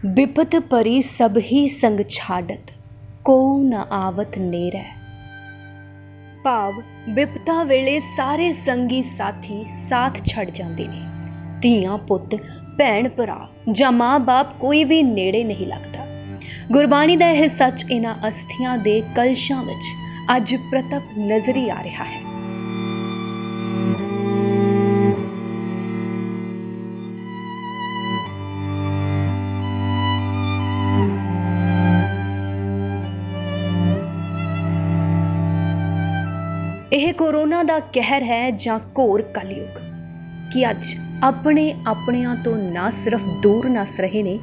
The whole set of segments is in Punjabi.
बिपत परी सब ही संग छाडत, को न आवत नेरै। भाव बिपता वेले सारे संगी साथी साथ छड़ जाते ने। धीआं पुत भैन भरा जां माँ बाप कोई भी नेड़े नहीं लगता। गुरबाणी दा यह सच इन्हां अस्थियां दे कलशां विच अज प्रतप नज़री आ रहा है। यह कोरोना दा कहर है जां घोर कलयुग कि अज अपने अपनियां तो ना सिर्फ दूर नस रहे ने,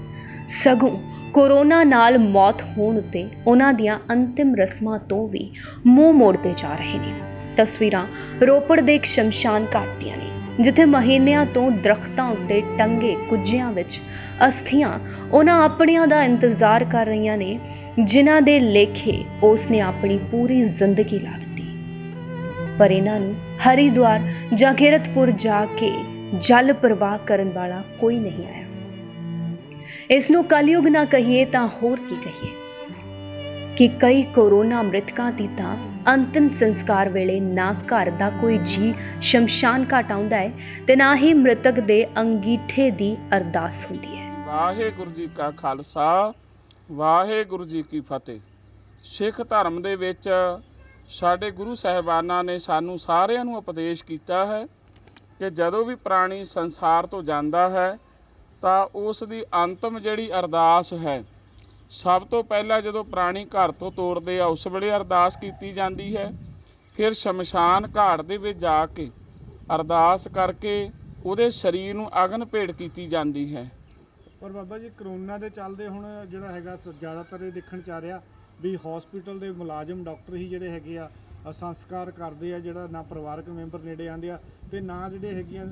सगों कोरोना नाल मौत होण उत्ते उन्हां दियां अंतिम रस्मां तो भी मूँह मोड़ते जा रहे ने। तस्वीरां रोपड़ दे एक शमशान घाट दियां ने, जिथे महीनिਆਂ ਤੋਂ ਦਰਖਤਾਂ ਉੱਤੇ ਟੰਗੇ ਕੁੱਜਿਆਂ ਵਿੱਚ अस्थियां उन्हां अपनियां दा इंतजार कर रहीਆਂ ने, जिन्हां दे लेखे उसने अपनी पूरी जिंदगी ला ਦਿੱਤੀ। पर इन्हां नूं हरिद्वार जां किरतपुर जाके जल प्रवाह करन वाला कोई नहीं आया। इसनूं कलयुग ना कहिए तां होर की कहिए कि कई कोरोना मृतकां दी तां अंतिम संस्कार वेले ना घर दा कोई जी शमशान घाट आउंदा है ते ना ही मृतक दे अंगीठे दी अरदास हुंदी है। वाहेगुरु जी का खालसा वाहेगुरु जी की फतेह। सिख धर्म दे विच ਸਾਡੇ ਗੁਰੂ ਸਾਹਿਬਾਨਾਂ ਨੇ ਸਾਨੂੰ ਸਾਰਿਆਂ ਨੂੰ ਉਪਦੇਸ਼ ਕੀਤਾ ਹੈ ਕਿ ਜਦੋਂ ਵੀ ਪ੍ਰਾਣੀ ਸੰਸਾਰ ਤੋਂ ਜਾਂਦਾ ਹੈ ਤਾਂ ਉਸ ਦੀ ਅੰਤਮ ਜਿਹੜੀ ਅਰਦਾਸ ਹੈ, ਸਭ ਤੋਂ ਪਹਿਲਾਂ ਜਦੋਂ ਪ੍ਰਾਣੀ ਘਰ ਤੋਂ ਤੋਰਦੇ ਆ ਉਸ ਵੇਲੇ ਅਰਦਾਸ ਕੀਤੀ ਜਾਂਦੀ ਹੈ। ਫਿਰ ਸ਼ਮਸ਼ਾਨ ਘਾਟ ਦੇ ਵਿੱਚ ਜਾ ਕੇ ਅਰਦਾਸ ਕਰਕੇ ਉਹਦੇ ਸਰੀਰ ਨੂੰ ਅਗਨ ਭੇਟ ਕੀਤੀ ਜਾਂਦੀ ਹੈ। ਪਰ ਬਾਬਾ ਜੀ ਕਰੋਨਾ ਦੇ ਚੱਲਦੇ ਹੁਣ ਜਿਹੜਾ ਹੈਗਾ ਜ਼ਿਆਦਾਤਰ ਇਹ ਦੇਖਣ 'ਚ ਆ ਰਿਹਾ ਵੀ ਹਸਪੀਟਲ ਦੇ ਮੁਲਾਜ਼ਮ ਡਾਕਟਰ ਹੀ ਜਿਹੜੇ ਹੈਗੇ ਆ ਸੰਸਕਾਰ ਕਰਦੇ ਆ, ਜਿਹੜਾ ਨਾ ਪਰਿਵਾਰਕ ਮੈਂਬਰ ਨੇੜੇ ਆਉਂਦੇ ਆ ਤੇ ਨਾ ਜਿਹੜੇ ਹੈਗੀਆਂ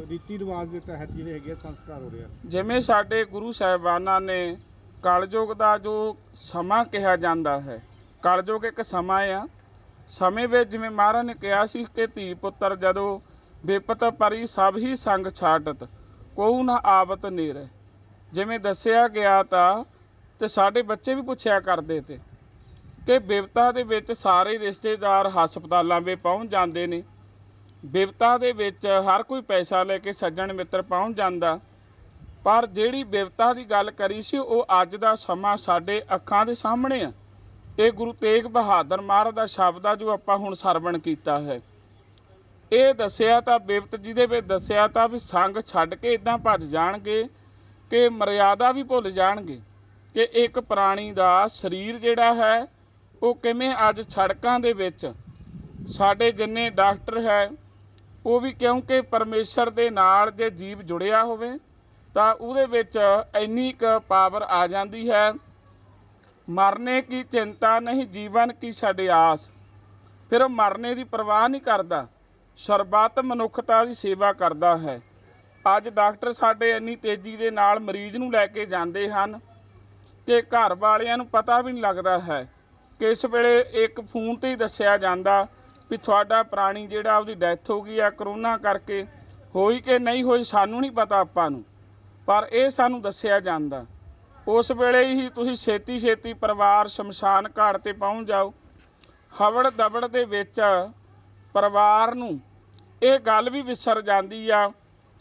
ਰੀਤੀ ਰਿਵਾਜ ਦੇ ਤਹਿਤ ਜਿਹੜੇ ਹੈਗੇ ਸੰਸਕਾਰ ਹੋ ਰਿਹਾ। ਜਿਵੇਂ ਸਾਡੇ ਗੁਰੂ ਸਾਹਿਬਾਨਾਂ ਨੇ ਕਲਯੁਗ ਦਾ ਜੋ ਸਮਾਂ ਕਿਹਾ ਜਾਂਦਾ ਹੈ, ਕਲਯੁਗ ਇੱਕ ਸਮਾਂ ਆ। ਸਮੇਂ ਵਿੱਚ ਜਿਵੇਂ ਮਹਾਰਾਜ ਨੇ ਕਿਹਾ ਸੀ ਕਿ ਧੀ ਪੁੱਤਰ ਜਦੋਂ ਬਿਪਤ ਪਰੀ ਸਭ ਹੀ ਸੰਗ ਛਾਡਤ, ਕੋਉ ਨਾ ਆਵਤ ਨੇਰੇ। ਜਿਵੇਂ ਦੱਸਿਆ ਗਿਆ ਤਾਂ ਤੇ ਸਾਡੇ ਬੱਚੇ ਵੀ ਪੁੱਛਿਆ ਕਰਦੇ ਤੇ ਕਿ ਬਿਪਤਾ ਦੇ ਵਿੱਚ ਸਾਰੇ ਰਿਸ਼ਤੇਦਾਰ ਹਸਪਤਾਲਾਂ ਵਿੱਚ ਪਹੁੰਚ ਜਾਂਦੇ ਨੇ। ਬਿਪਤਾ ਦੇ ਵਿੱਚ ਹਰ ਕੋਈ ਪੈਸਾ ਲੈ ਕੇ ਸੱਜਣ ਮਿੱਤਰ ਪਹੁੰਚ ਜਾਂਦਾ, ਪਰ ਜਿਹੜੀ ਬਿਪਤਾ ਦੀ ਗੱਲ ਕਰੀ ਸੀ ਉਹ ਅੱਜ ਦਾ ਸਮਾਂ ਸਾਡੇ ਅੱਖਾਂ ਦੇ ਸਾਹਮਣੇ ਆ। ਇਹ ਗੁਰੂ ਤੇਗ ਬਹਾਦਰ ਮਹਾਰਾਜ ਦਾ ਸ਼ਬਦ ਆ ਜੋ ਆਪਾਂ ਹੁਣ ਸਰਵਣ ਕੀਤਾ ਹੈ। ਇਹ ਦੱਸਿਆ ਤਾਂ ਬਿਪਤ ਜਿਹਦੇ ਵਿੱਚ ਦੱਸਿਆ ਤਾਂ ਵੀ ਸੰਗ ਛੱਡ ਕੇ ਇੱਦਾਂ ਭੱਜ ਜਾਣਗੇ ਕਿ ਮਰਿਆਦਾ ਵੀ ਭੁੱਲ ਜਾਣਗੇ ਕਿ ਇੱਕ ਪ੍ਰਾਣੀ ਦਾ ਸਰੀਰ ਜਿਹੜਾ ਹੈ ਉਹ ਕਿਵੇਂ ਅੱਜ ਸੜਕਾਂ ਦੇ ਵਿੱਚ ਸਾਡੇ ਜਿੰਨੇ ਡਾਕਟਰ ਹੈ ਉਹ ਵੀ, ਕਿਉਂਕਿ ਪਰਮੇਸ਼ਰ ਦੇ ਨਾਲ ਜੇ ਜੀਵ ਜੁੜਿਆ ਹੋਵੇ ਤਾਂ ਉਹਦੇ ਵਿੱਚ ਇੰਨੀ ਕੁ ਪਾਵਰ ਆ ਜਾਂਦੀ ਹੈ। ਮਰਨੇ ਕੀ ਚਿੰਤਾ ਨਹੀਂ ਜੀਵਨ ਕੀ ਛੱਡ ਆਸ। ਫਿਰ ਉਹ ਮਰਨੇ ਦੀ ਪਰਵਾਹ ਨਹੀਂ ਕਰਦਾ, ਸਰਬੱਤ ਮਨੁੱਖਤਾ ਦੀ ਸੇਵਾ ਕਰਦਾ ਹੈ। ਅੱਜ ਡਾਕਟਰ ਸਾਡੇ ਇੰਨੀ ਤੇਜ਼ੀ ਦੇ ਨਾਲ ਮਰੀਜ਼ ਨੂੰ ਲੈ ਕੇ ਜਾਂਦੇ ਹਨ ਕਿ ਘਰ ਵਾਲਿਆਂ ਨੂੰ ਪਤਾ ਵੀ ਨਹੀਂ ਲੱਗਦਾ ਹੈ ਕਿ ਇਸ ਵੇਲੇ ਇੱਕ ਫੋਨ 'ਤੇ ਹੀ ਦੱਸਿਆ ਜਾਂਦਾ ਵੀ ਤੁਹਾਡਾ ਪ੍ਰਾਣੀ ਜਿਹੜਾ ਉਹਦੀ ਡੈਥ ਹੋ ਗਈ ਆ ਕਰੋਨਾ ਕਰਕੇ। ਹੋਈ ਕਿ ਨਹੀਂ ਹੋਈ ਸਾਨੂੰ ਨਹੀਂ ਪਤਾ ਆਪਾਂ ਨੂੰ, ਪਰ ਇਹ ਸਾਨੂੰ ਦੱਸਿਆ ਜਾਂਦਾ। ਉਸ ਵੇਲੇ ਹੀ ਤੁਸੀਂ ਛੇਤੀ ਛੇਤੀ ਪਰਿਵਾਰ ਸ਼ਮਸ਼ਾਨ ਘਾਟ 'ਤੇ ਪਹੁੰਚ ਜਾਓ। ਹਵੜ ਦਬੜ ਦੇ ਵਿੱਚ ਪਰਿਵਾਰ ਨੂੰ ਇਹ ਗੱਲ ਵੀ ਵਿਸਰ ਜਾਂਦੀ ਆ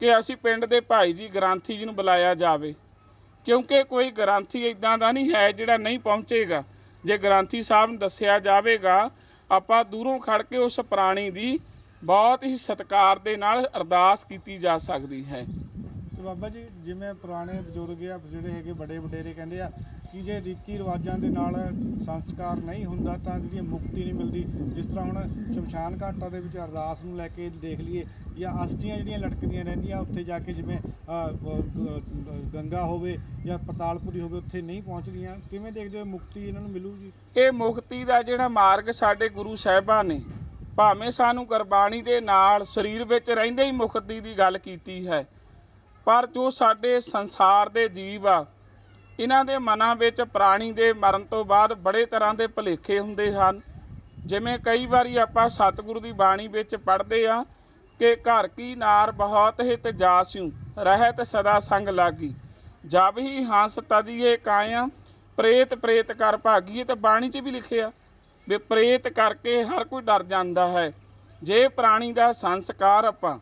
ਕਿ ਅਸੀਂ ਪਿੰਡ ਦੇ ਭਾਈ ਜੀ ਗ੍ਰੰਥੀ ਜੀ ਨੂੰ ਬੁਲਾਇਆ ਜਾਵੇ, ਕਿਉਂਕਿ ਕੋਈ ਗ੍ਰੰਥੀ ਇੱਦਾਂ ਦਾ ਨਹੀਂ ਹੈ ਜਿਹੜਾ ਨਹੀਂ ਪਹੁੰਚੇਗਾ। ਜੇ ਗ੍ਰੰਥੀ ਸਾਹਿਬ ਨੂੰ ਦੱਸਿਆ ਜਾਵੇਗਾ, ਆਪਾਂ ਦੂਰੋਂ ਖੜ ਕੇ ਉਸ ਪ੍ਰਾਣੀ ਦੀ ਬਹੁਤ ਹੀ ਸਤਿਕਾਰ ਦੇ ਨਾਲ ਅਰਦਾਸ ਕੀਤੀ ਜਾ ਸਕਦੀ ਹੈ। ਤੇ ਬਾਬਾ ਜੀ ਜਿਵੇਂ ਪੁਰਾਣੇ ਬਜ਼ੁਰਗ ਆ ਜਿਹੜੇ ਹੈਗੇ ਵੱਡੇ ਵਡੇਰੇ ਕਹਿੰਦੇ ਆ ਕਿ ਜੇ ਰੀਤੀ ਰਿਵਾਜਾਂ ਦੇ ਨਾਲ ਸੰਸਕਾਰ ਨਹੀਂ ਹੁੰਦਾ ਤਾਂ ਜਿਹੜੀ ਮੁਕਤੀ ਨਹੀਂ ਮਿਲਦੀ। ਜਿਸ ਤਰ੍ਹਾਂ ਹੁਣ ਸ਼ਮਸ਼ਾਨ ਘਾਟਾਂ ਦੇ ਵਿੱਚ ਅਰਦਾਸ ਨੂੰ ਲੈ ਕੇ ਦੇਖ ਲਈਏ ਜਾਂ ਅਸਥੀਆਂ ਜਿਹੜੀਆਂ ਲਟਕਦੀਆਂ ਰਹਿੰਦੀਆਂ ਉੱਥੇ ਜਾ ਕੇ, ਜਿਵੇਂ ਗੰਗਾ ਹੋਵੇ ਜਾਂ ਪਤਾਲਪੁਰੀ ਹੋਵੇ, ਉੱਥੇ ਨਹੀਂ ਪਹੁੰਚਦੀਆਂ। ਕਿਵੇਂ ਦੇਖਦੇ ਹੋ ਮੁਕਤੀ ਇਹਨਾਂ ਨੂੰ ਮਿਲੂਗੀ? ਇਹ ਮੁਕਤੀ ਦਾ ਜਿਹੜਾ ਮਾਰਗ ਸਾਡੇ ਗੁਰੂ ਸਾਹਿਬਾਂ ਨੇ ਭਾਵੇਂ ਸਾਨੂੰ ਗੁਰਬਾਣੀ ਦੇ ਨਾਲ ਸਰੀਰ ਵਿੱਚ ਰਹਿੰਦੇ ਹੀ ਮੁਕਤੀ ਦੀ ਗੱਲ ਕੀਤੀ ਹੈ, ਪਰ ਜੋ ਸਾਡੇ ਸੰਸਾਰ ਦੇ ਜੀਵ ਆ ਇਹਨਾਂ ਦੇ ਮਨਾਂ ਵਿੱਚ ਪ੍ਰਾਣੀ ਦੇ ਮਰਨ ਤੋਂ ਬਾਅਦ ਬੜੇ ਤਰ੍ਹਾਂ ਦੇ ਭੁਲੇਖੇ ਹੁੰਦੇ ਹਨ। ਜਿਵੇਂ ਕਈ ਵਾਰੀ ਆਪਾਂ ਸਤਿਗੁਰੂ ਦੀ ਬਾਣੀ ਵਿੱਚ ਪੜ੍ਹਦੇ ਆ ਕਿ ਘਰ ਕੀ ਨਾਰ ਬਹੁਤ ਹਿਤ ਜਾਸਿਉ ਰਹਿਤ ਸਦਾ ਸੰਗ ਲਾਗੀ। ਜਬ ਹੀ ਹੰਸ ਤਜੀਏ ਕਾਇਆ ਪ੍ਰੇਤ ਪ੍ਰੇਤ ਕਰ ਭਾਗੀਏ। ਤਾਂ ਬਾਣੀ 'ਚ ਵੀ ਲਿਖਿਆ ਵੀ ਪ੍ਰੇਤ ਕਰਕੇ ਹਰ ਕੋਈ ਡਰ ਜਾਂਦਾ ਹੈ। ਜੇ ਪ੍ਰਾਣੀ ਦਾ ਸੰਸਕਾਰ ਆਪਾਂ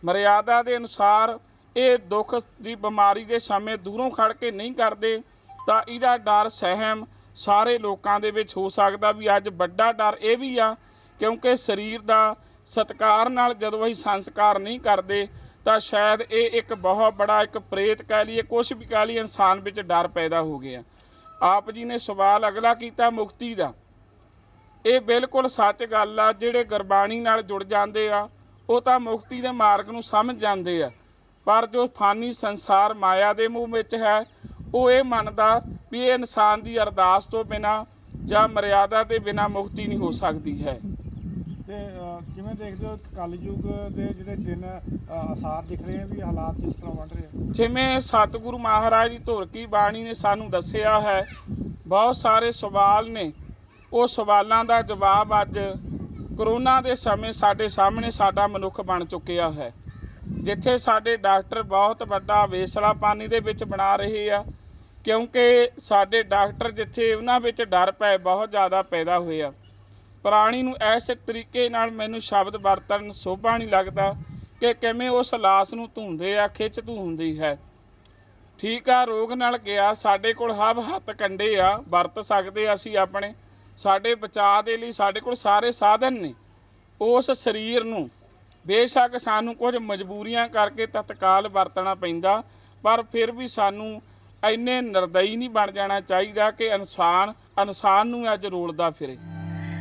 ਮਰਿਆਦਾ ਦੇ ਅਨੁਸਾਰ ਇਹ ਦੁੱਖ ਦੀ ਬਿਮਾਰੀ ਦੇ ਸਮੇਂ ਦੂਰੋਂ ਖੜ ਕੇ ਨਹੀਂ ਕਰਦੇ ਤਾਂ ਇਹਦਾ ਡਰ ਸਹਿਮ ਸਾਰੇ ਲੋਕਾਂ ਦੇ ਵਿੱਚ ਹੋ ਸਕਦਾ। ਵੀ ਅੱਜ ਵੱਡਾ ਡਰ ਇਹ ਵੀ ਆ ਕਿਉਂਕਿ ਸਰੀਰ ਦਾ ਸਤਿਕਾਰ ਨਾਲ ਜਦੋਂ ਅਸੀਂ ਸੰਸਕਾਰ ਨਹੀਂ ਕਰਦੇ ਤਾਂ ਸ਼ਾਇਦ ਇਹ ਇੱਕ ਬਹੁਤ ਬੜਾ ਇੱਕ ਪ੍ਰੇਤ ਕਹਿ ਲਈਏ, ਕੁਛ ਵੀ ਕਹਿ ਲਈਏ, ਇਨਸਾਨ ਵਿੱਚ ਡਰ ਪੈਦਾ ਹੋ ਗਿਆ। ਆਪ ਜੀ ਨੇ ਸਵਾਲ ਅਗਲਾ ਕੀਤਾ ਮੁਕਤੀ ਦਾ। ਇਹ ਬਿਲਕੁਲ ਸੱਚ ਗੱਲ ਆ। ਜਿਹੜੇ ਗੁਰਬਾਣੀ ਨਾਲ ਜੁੜ ਜਾਂਦੇ ਆ ਉਹ ਤਾਂ ਮੁਕਤੀ ਦੇ ਮਾਰਗ ਨੂੰ ਸਮਝ ਜਾਂਦੇ ਆ, ਪਰ ਜੋ ਫਾਨੀ ਸੰਸਾਰ ਮਾਇਆ ਦੇ ਮੂੰਹ ਵਿੱਚ ਹੈ ਉਹ ਇਹ ਮੰਨਦਾ ਵੀ ਇਹ ਇਨਸਾਨ ਦੀ ਅਰਦਾਸ ਤੋਂ ਬਿਨਾਂ ਜਾਂ ਮਰਿਆਦਾ ਦੇ ਬਿਨਾਂ ਮੁਕਤੀ ਨਹੀਂ ਹੋ ਸਕਦੀ ਹੈ। ਤੇ ਕਿਵੇਂ ਦੇਖਦੇ ਹੋ ਕਲਯੁਗ ਦੇ ਜਿਹੜੇ ਦਿਨ ਆਸਾਰ ਦਿਖ ਰਹੇ ਆ ਵੀ ਹਾਲਾਤ ਜਿਸ ਤਰ੍ਹਾਂ ਬਣ ਰਹੇ ਆ? ਜਿਵੇਂ ਸਤਿਗੁਰੂ ਮਹਾਰਾਜ ਦੀ ਧੁਰ ਕੀ ਬਾਣੀ ਨੇ ਸਾਨੂੰ ਦੱਸਿਆ ਹੈ, ਬਹੁਤ ਸਾਰੇ ਸਵਾਲ ਨੇ। ਉਹ ਸਵਾਲਾਂ ਦਾ ਜਵਾਬ ਅੱਜ ਕਰੋਨਾ ਦੇ ਸਮੇਂ ਸਾਡੇ ਸਾਹਮਣੇ ਸਾਡਾ ਮਨੁੱਖ ਬਣ ਚੁੱਕਿਆ ਹੈ। ਜਿੱਥੇ ਸਾਡੇ ਡਾਕਟਰ ਬਹੁਤ ਵੱਡਾ ਵੇਸਲਾਪਾਨੀ ਦੇ ਵਿੱਚ ਬਣਾ ਰਹੇ ਆ ਕਿਉਂਕਿ ਸਾਡੇ ਡਾਕਟਰ ਜਿੱਥੇ ਉਹਨਾਂ ਵਿੱਚ ਡਰ ਪੈ ਬਹੁਤ ਜ਼ਿਆਦਾ ਪੈਦਾ ਹੋਇਆ। ਪ੍ਰਾਣੀ ਨੂੰ ਐਸੇ ਤਰੀਕੇ ਨਾਲ ਮੈਨੂੰ ਸ਼ਬਦ ਵਰਤਣ ਸੋਭਾ ਨਹੀਂ ਲੱਗਦਾ ਕਿ ਕਿਵੇਂ ਉਸ ਲਾਸ਼ ਨੂੰ ਧੂੰਦੇ ਆ, ਖਿੱਚ ਧੂੰਦੀ ਹੈ। ਠੀਕ ਆ, ਰੋਗ ਨਾਲ ਗਿਆ, ਸਾਡੇ ਕੋਲ ਹੱਬ ਹੱਥ ਕੰਡੇ ਆ, ਵਰਤ ਸਕਦੇ ਅਸੀਂ ਆਪਣੇ। ਸਾਡੇ ਬਚਾਅ ਦੇ ਲਈ ਸਾਡੇ ਕੋਲ ਸਾਰੇ ਸਾਧਨ ਨੇ। ਉਸ ਸਰੀਰ ਨੂੰ ਬੇਸ਼ੱਕ ਸਾਨੂੰ ਕੁਝ ਮਜਬੂਰੀਆਂ ਕਰਕੇ ਤਤਕਾਲ ਵਰਤਣਾ ਪੈਂਦਾ, ਪਰ ਫਿਰ ਵੀ ਸਾਨੂੰ ਇੰਨੇ ਨਿਰਦਈ ਨਹੀਂ ਬਣ ਜਾਣਾ ਚਾਹੀਦਾ ਕਿ ਇਨਸਾਨ ਨੂੰ ਅੱਜ ਰੋਲਦਾ ਫਿਰੇ।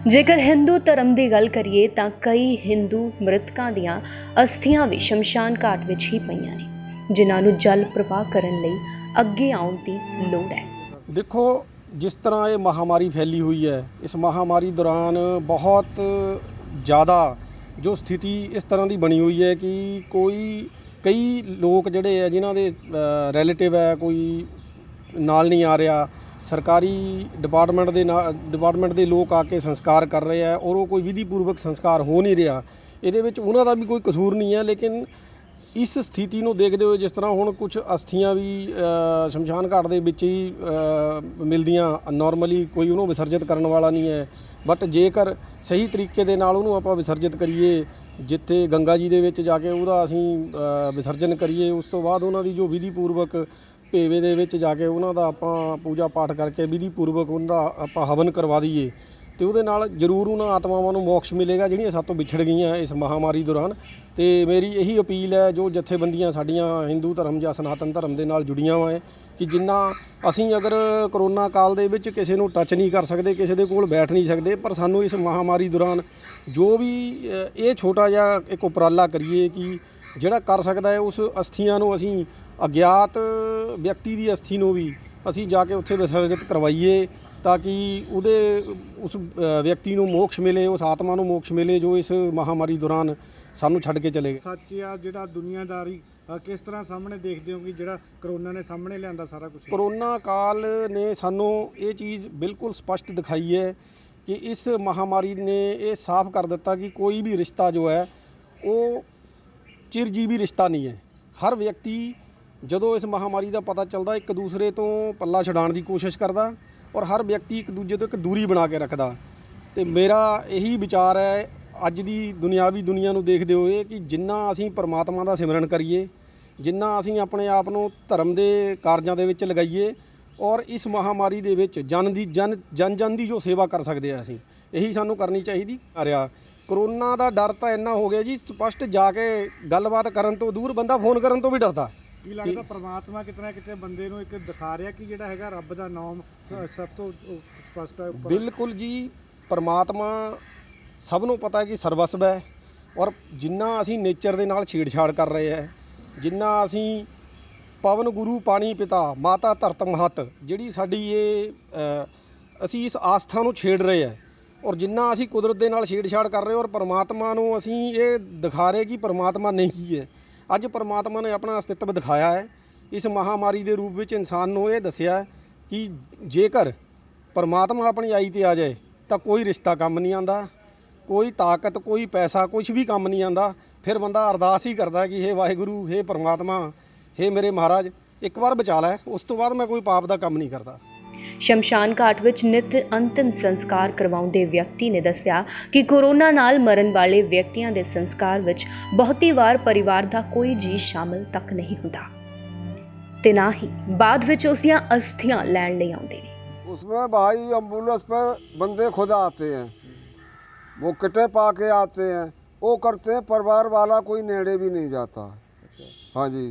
ਜੇਕਰ ਹਿੰਦੂ ਧਰਮ ਦੀ ਗੱਲ ਕਰੀਏ ਤਾਂ ਕਈ ਹਿੰਦੂ ਮ੍ਰਿਤਕਾਂ ਦੀਆਂ ਅਸਥੀਆਂ ਵੀ ਸ਼ਮਸ਼ਾਨ ਘਾਟ ਵਿੱਚ ਹੀ ਪਈਆਂ ਨੇ, ਜਿਨ੍ਹਾਂ ਨੂੰ ਜਲ ਪ੍ਰਵਾਹ ਕਰਨ ਲਈ ਅੱਗੇ ਆਉਣ ਦੀ ਲੋੜ ਹੈ। ਦੇਖੋ, ਜਿਸ ਤਰ੍ਹਾਂ ਇਹ ਮਹਾਮਾਰੀ ਫੈਲੀ ਹੋਈ ਹੈ, ਇਸ ਮਹਾਮਾਰੀ ਦੌਰਾਨ ਬਹੁਤ ਜ਼ਿਆਦਾ ਜੋ ਸਥਿਤੀ ਇਸ ਤਰ੍ਹਾਂ ਦੀ ਬਣੀ ਹੋਈ ਹੈ ਕਿ ਕਈ ਲੋਕ ਜਿਹੜੇ ਹੈ ਜਿਨ੍ਹਾਂ ਦੇ ਰਿਲੇਟਿਵ ਹੈ, ਕੋਈ ਨਾਲ ਨਹੀਂ ਆ ਰਿਹਾ। ਸਰਕਾਰੀ ਡਿਪਾਰਟਮੈਂਟ ਦੇ ਲੋਕ ਆ ਕੇ ਸੰਸਕਾਰ ਕਰ ਰਹੇ ਆ ਔਰ ਉਹ ਕੋਈ ਵਿਧੀ ਪੂਰਵਕ ਸੰਸਕਾਰ ਹੋ ਨਹੀਂ ਰਿਹਾ। ਇਹਦੇ ਵਿੱਚ ਉਹਨਾਂ ਦਾ ਵੀ ਕੋਈ ਕਸੂਰ ਨਹੀਂ ਹੈ, ਲੇਕਿਨ ਇਸ ਸਥਿਤੀ ਨੂੰ ਦੇਖਦੇ ਹੋਏ ਜਿਸ ਤਰ੍ਹਾਂ ਹੁਣ ਕੁਝ ਅਸਥੀਆਂ ਵੀ ਸ਼ਮਸ਼ਾਨ ਘਾਟ ਦੇ ਵਿੱਚ ਹੀ ਮਿਲਦੀਆਂ, ਨਾਰਮਲੀ ਕੋਈ ਉਹਨੂੰ ਵਿਸਰਜਿਤ ਕਰਨ ਵਾਲਾ ਨਹੀਂ ਹੈ। ਬਟ ਜੇਕਰ ਸਹੀ ਤਰੀਕੇ ਦੇ ਨਾਲ ਉਹਨੂੰ ਆਪਾਂ ਵਿਸਰਜਿਤ ਕਰੀਏ, ਜਿੱਥੇ ਗੰਗਾ ਜੀ ਦੇ ਵਿੱਚ ਜਾ ਕੇ ਉਹਦਾ ਅਸੀਂ ਵਿਸਰਜਨ ਕਰੀਏ, ਉਸ ਤੋਂ ਬਾਅਦ ਉਹਨਾਂ ਦੀ ਜੋ ਵਿਧੀ ਪੂਰਵਕ ਭੇਵੇ ਦੇ ਵਿੱਚ ਜਾ ਕੇ ਉਹਨਾਂ ਦਾ ਆਪਾਂ ਪੂਜਾ ਪਾਠ ਕਰਕੇ ਵਿਧੀ ਪੂਰਵਕ ਉਹਦਾ ਆਪਾਂ ਹਵਨ ਕਰਵਾ ਦਈਏ ਤੇ ਉਹਦੇ ਨਾਲ ਜ਼ਰੂਰ ਉਹਨਾਂ ਆਤਮਾਵਾਂ ਨੂੰ ਮੋਕਸ਼ ਮਿਲੇਗਾ ਜਿਹੜੀਆਂ ਸਾਡੇ ਤੋਂ ਵਿਛੜ ਗਈਆਂ ਇਸ ਮਹਾਮਾਰੀ ਦੌਰਾਨ। ਤੇ ਮੇਰੀ ਇਹੀ ਅਪੀਲ ਹੈ ਜੋ ਜਥੇਬੰਦੀਆਂ ਸਾਡੀਆਂ ਹਿੰਦੂ ਧਰਮ ਜਾਂ ਸਨਾਤਨ ਧਰਮ ਦੇ ਨਾਲ ਜੁੜੀਆਂ ਹੋਏ ਕਿ ਜਿੰਨਾ ਅਸੀਂ ਅਗਰ ਕਰੋਨਾ ਕਾਲ ਦੇ ਵਿੱਚ ਕਿਸੇ ਨੂੰ ਟੱਚ ਨਹੀਂ ਕਰ ਸਕਦੇ, ਕਿਸੇ ਦੇ ਕੋਲ ਬੈਠ ਨਹੀਂ ਸਕਦੇ, ਪਰ ਸਾਨੂੰ ਇਸ ਮਹਾਮਾਰੀ ਦੌਰਾਨ ਜੋ ਵੀ ਇਹ ਛੋਟਾ ਜਿਹਾ ਇੱਕ ਉਪਰਾਲਾ ਕਰੀਏ ਕਿ ਜਿਹੜਾ ਕਰ ਸਕਦਾ ਹੈ ਉਸ ਅਸਥੀਆਂ ਨੂੰ ਅਸੀਂ ਅਗਿਆਤ ਵਿਅਕਤੀ ਦੀ ਅਸਥੀ ਨੂੰ ਵੀ ਅਸੀਂ ਜਾ ਕੇ ਉੱਥੇ ਵਿਸਰਜਿਤ ਕਰਵਾਈਏ ਤਾਂ ਕਿ ਉਸ ਵਿਅਕਤੀ ਨੂੰ ਮੋਕਸ਼ ਮਿਲੇ, ਉਸ ਆਤਮਾ ਨੂੰ ਮੋਕਸ਼ ਮਿਲੇ ਜੋ ਇਸ ਮਹਾਮਾਰੀ ਦੌਰਾਨ ਸਾਨੂੰ ਛੱਡ ਕੇ ਚਲੇ ਗਏ। ਸੱਚ ਆ ਜਿਹੜਾ ਦੁਨੀਆਦਾਰੀ ਕਿਸ ਤਰ੍ਹਾਂ ਸਾਹਮਣੇ ਦੇਖਦੇ ਹੋ ਕਿ ਜਿਹੜਾ ਕਰੋਨਾ ਨੇ ਸਾਹਮਣੇ ਲਿਆਂਦਾ ਸਾਰਾ ਕੁਝ? ਕਰੋਨਾ ਕਾਲ ਨੇ ਸਾਨੂੰ ਇਹ ਚੀਜ਼ ਬਿਲਕੁਲ ਸਪਸ਼ਟ ਦਿਖਾਈ ਹੈ ਕਿ ਇਸ ਮਹਾਮਾਰੀ ਨੇ ਇਹ ਸਾਫ਼ ਕਰ ਦਿੱਤਾ ਕਿ ਕੋਈ ਵੀ ਰਿਸ਼ਤਾ ਜੋ ਹੈ ਉਹ ਚਿਰਜੀਵੀ ਰਿਸ਼ਤਾ ਨਹੀਂ ਹੈ। ਹਰ ਵਿਅਕਤੀ ਜਦੋਂ ਇਸ ਮਹਾਮਾਰੀ ਦਾ ਪਤਾ ਚੱਲਦਾ ਇੱਕ ਦੂਸਰੇ ਤੋਂ ਪੱਲਾ ਛਡਾਉਣ ਦੀ ਕੋਸ਼ਿਸ਼ ਕਰਦਾ ਔਰ ਹਰ ਵਿਅਕਤੀ ਇੱਕ ਦੂਜੇ ਤੋਂ ਇੱਕ ਦੂਰੀ ਬਣਾ ਕੇ ਰੱਖਦਾ। ਤੇ ਮੇਰਾ ਇਹੀ ਵਿਚਾਰ ਹੈ ਅੱਜ ਦੀ ਦੁਨਿਆਵੀ ਦੁਨੀਆ ਨੂੰ ਦੇਖਦੇ ਹੋਏ ਕਿ ਜਿੰਨਾ ਅਸੀਂ ਪਰਮਾਤਮਾ ਦਾ ਸਿਮਰਨ ਕਰੀਏ, ਜਿੰਨਾ ਅਸੀਂ ਆਪਣੇ ਆਪ ਨੂੰ ਧਰਮ ਦੇ ਕਾਰਜਾਂ ਦੇ ਵਿੱਚ ਲਗਾਈਏ ਔਰ ਇਸ ਮਹਾਮਾਰੀ ਦੇ ਵਿੱਚ ਜਨ ਦੀ ਜੋ ਸੇਵਾ ਕਰ ਸਕਦੇ ਆ ਅਸੀਂ ਇਹੀ ਸਾਨੂੰ ਕਰਨੀ ਚਾਹੀਦੀ ਆ ਰਿਹਾ। ਕਰੋਨਾ ਦਾ ਡਰ ਤਾਂ ਇੰਨਾ ਹੋ ਗਿਆ ਜੀ, ਸਪਸ਼ਟ ਜਾ ਕੇ ਗੱਲਬਾਤ ਕਰਨ ਤੋਂ ਦੂਰ ਬੰਦਾ ਫੋਨ ਕਰਨ ਤੋਂ ਵੀ ਡਰਦਾ। ਕੀ ਲੱਗਦਾ ਪਰਮਾਤਮਾ ਕਿਤਨਾ ਕਿਤੇ ਬੰਦੇ ਨੂੰ ਇੱਕ ਦਿਖਾ ਰਿਹਾ ਕਿ ਜਿਹੜਾ ਹੈਗਾ ਰੱਬ ਦਾ ਨਾਮ ਸਭ ਤੋਂ ਸਪਸ਼ਟ ਹੈ? ਬਿਲਕੁਲ ਜੀ, ਪਰਮਾਤਮਾ ਸਭ ਨੂੰ ਪਤਾ ਹੈ ਕਿ ਸਰਵਸਵ ਹੈ ਔਰ ਜਿੰਨਾ ਅਸੀਂ ਨੇਚਰ ਦੇ ਨਾਲ ਛੇੜਛਾੜ ਕਰ ਰਹੇ ਹੈ, ਜਿੰਨਾ ਅਸੀਂ ਪਵਨ ਗੁਰੂ ਪਾਣੀ ਪਿਤਾ ਮਾਤਾ ਧਰਤ ਮਹਤ ਜਿਹੜੀ ਸਾਡੀ ਅਸੀਂ ਇਸ ਆਸਥਾ ਨੂੰ ਛੇੜ ਰਹੇ ਹੈ ਔਰ ਜਿੰਨਾ ਅਸੀਂ ਕੁਦਰਤ ਦੇ ਨਾਲ ਛੇੜਛਾੜ ਕਰ ਰਹੇ ਔਰ ਪਰਮਾਤਮਾ ਨੂੰ ਅਸੀਂ ਇਹ ਦਿਖਾ ਰਹੇ ਕਿ ਪਰਮਾਤਮਾ ਨਹੀਂ ਹੈ। ਅੱਜ ਪਰਮਾਤਮਾ ਨੇ ਆਪਣਾ ਅਸਤਿਤਵ ਦਿਖਾਇਆ ਹੈ ਇਸ ਮਹਾਮਾਰੀ ਦੇ ਰੂਪ ਵਿੱਚ ਇਨਸਾਨ ਨੂੰ ਇਹ ਦੱਸਿਆ ਕਿ ਜੇਕਰ ਪਰਮਾਤਮਾ ਆਪਣੀ ਆਈ ਤੇ ਆ ਜਾਏ ਤਾਂ ਕੋਈ ਰਿਸ਼ਤਾ ਕੰਮ ਨਹੀਂ ਆਉਂਦਾ, ਕੋਈ ਤਾਕਤ ਕੋਈ ਪੈਸਾ ਕੁਝ ਵੀ ਕੰਮ ਨਹੀਂ ਆਉਂਦਾ। ਫਿਰ ਬੰਦਾ ਅਰਦਾਸ ਹੀ ਕਰਦਾ ਕਿ ਹੇ ਵਾਹਿਗੁਰੂ, ਹੇ ਪਰਮਾਤਮਾ, ਹੇ ਮੇਰੇ ਮਹਾਰਾਜ ਇੱਕ ਵਾਰ ਬਚਾ ਲੈ, ਉਸ ਤੋਂ ਬਾਅਦ ਮੈਂ ਕੋਈ ਪਾਪ ਦਾ ਕੰਮ ਨਹੀਂ ਕਰਦਾ। ਸ਼ਮਸ਼ਾਨ ਘਾਟ ਵਿੱਚ ਨਿਤ ਅੰਤਿਮ ਸੰਸਕਾਰ ਕਰਵਾਉਂਦੇ ਵਿਅਕਤੀ ਨੇ ਦੱਸਿਆ ਕਿ ਕੋਰੋਨਾ ਨਾਲ ਮਰਨ ਵਾਲੇ ਵਿਅਕਤੀਆਂ ਦੇ ਸੰਸਕਾਰ ਵਿੱਚ ਬਹੁਤੀ ਵਾਰ ਪਰਿਵਾਰ ਦਾ ਕੋਈ ਜੀ ਸ਼ਾਮਲ ਤੱਕ ਨਹੀਂ ਹੁੰਦਾ ਤੇ ਨਾ ਹੀ ਬਾਅਦ ਵਿੱਚ ਉਸ ਦੀਆਂ ਅਸਥੀਆਂ ਲੈਣ ਲਈ ਆਉਂਦੇ ਨੇ। उसमें भाई एम्बुलेंस पे बंदे खुद आते हैं, वो किटे पा के आते हैं, वो करते हैं, परिवार वाला कोई नेड़े भी नहीं जाता। हाँ जी।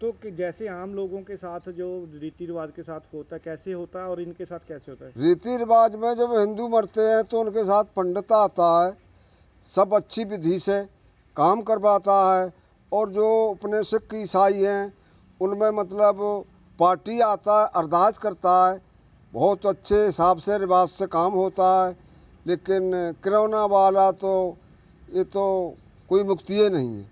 तो जैसे आम लोगों के साथ जो रीति रिवाज के साथ होता है कैसे होता है और इनके साथ कैसे होता है? रीति रिवाज में जब हिंदू मरते हैं तो उनके साथ पंडित आता है, सब अच्छी विधि से काम करवाता है, और जो अपने सिख ईसाई हैं उनमें मतलब पार्टी आता है, अरदास करता है, बहुत अच्छे हिसाब से रिवाज से काम होता है। लेकिन कोरोना वाला तो ये तो कोई मुक्ति ही नहीं है।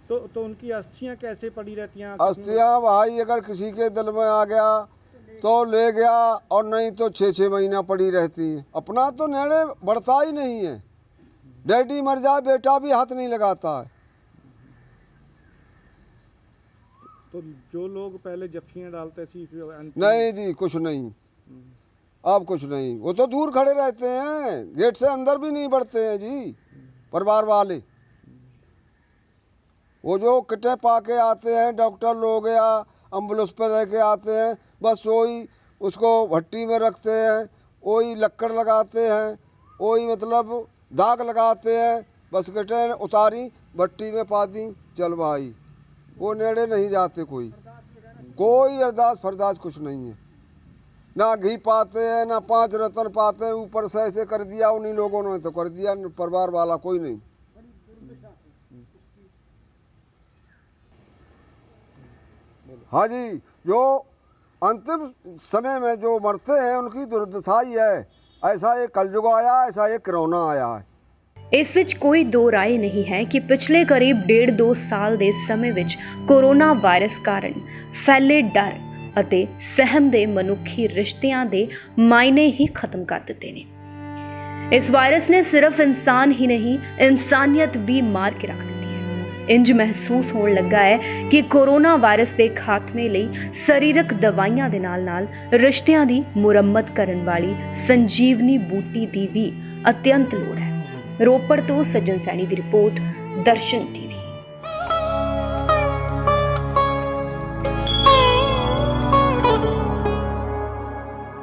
तो उनकी अस्थियां कैसे पड़ी रहती हैं? अस्थियाँ भाई अगर किसी के दिल में आ गया तो ले गया, और नहीं तो 6-6 महीना पड़ी रहती है। अपना तो नेड़े बढ़ता ही नहीं है, डैडी मर जाए बेटा भी हाथ नहीं लगाता है। तो जो लोग पहले जफ्फियां डालते थे नहीं जी, कुछ नहीं, अब कुछ नहीं, वो तो दूर खड़े रहते हैं, गेट से अंदर भी नहीं बढ़ते हैं जी परिवार वाले। वो जो किटे पा के आते हैं, डॉक्टर लोग या एम्बुलेंस पर लेके आते हैं, बस वही उसको भट्टी में रखते हैं, वही लक्कड़ लगाते हैं, वही मतलब दाग लगाते हैं, बस किटे उतारी भट्टी में पा दी, चल भाई। वो नेड़े नहीं जाते, कोई अरदास फरदास कुछ नहीं है, ना घी पाते हैं, ना 5 रतन पाते हैं, ऊपर से ऐसे कर दिया उन्हीं लोगों ने तो कर दिया, परिवार वाला कोई नहीं। हाँ जी, जो अंतिम समय में जो मरते हैं उनकी दुर्दशा ही है। ऐसा ये कलयुग आया, ऐसा ये कोरोना आया है। ਇਸ ਵਿੱਚ ਕੋਈ ਦੋ ਰਾਏ ਨਹੀਂ ਹੈ ਕਿ ਪਿਛਲੇ ਕਰੀਬ 1.5-2 ਸਾਲ ਦੇ ਸਮੇਂ ਵਿੱਚ ਕੋਰੋਨਾ ਵਾਇਰਸ ਕਾਰਨ ਫੈਲੇ ਡਰ ਅਤੇ ਸਹਿਮ ਦੇ ਮਨੁੱਖੀ ਰਿਸ਼ਤਿਆਂ ਦੇ ਮਾਇਨੇ ਹੀ ਖਤਮ ਕਰ ਦਿੱਤੇ ਨੇ। ਇਸ ਵਾਇਰਸ ਨੇ ਸਿਰਫ ਇਨਸਾਨ ਹੀ ਨਹੀਂ, ਇਨਸਾਨੀਅਤ ਵੀ ਮਾਰ ਕੇ ਰੱਖ ਦਿੱਤੀ ਹੈ। ਇੰਜ ਮਹਿਸੂਸ ਹੋਣ ਲੱਗਾ ਹੈ ਕਿ ਕੋਰੋਨਾ ਵਾਇਰਸ ਦੇ ਖਾਤਮੇ ਲਈ ਸਰੀਰਕ ਦਵਾਈਆਂ ਦੇ ਨਾਲ-ਨਾਲ ਰਿਸ਼ਤਿਆਂ ਦੀ ਮੁਰੰਮਤ ਕਰਨ ਵਾਲੀ ਸੰਜੀਵਨੀ ਬੂਟੀ ਦੀ ਵੀ ਅਤਿਅੰਤ ਲੋੜ ਹੈ। ਰੋਪੜ ਤੋਂ ਸੱਜਣ ਸੈਣੀ ਦੀ ਰਿਪੋਰਟ, ਦਰਸ਼ਨ TV।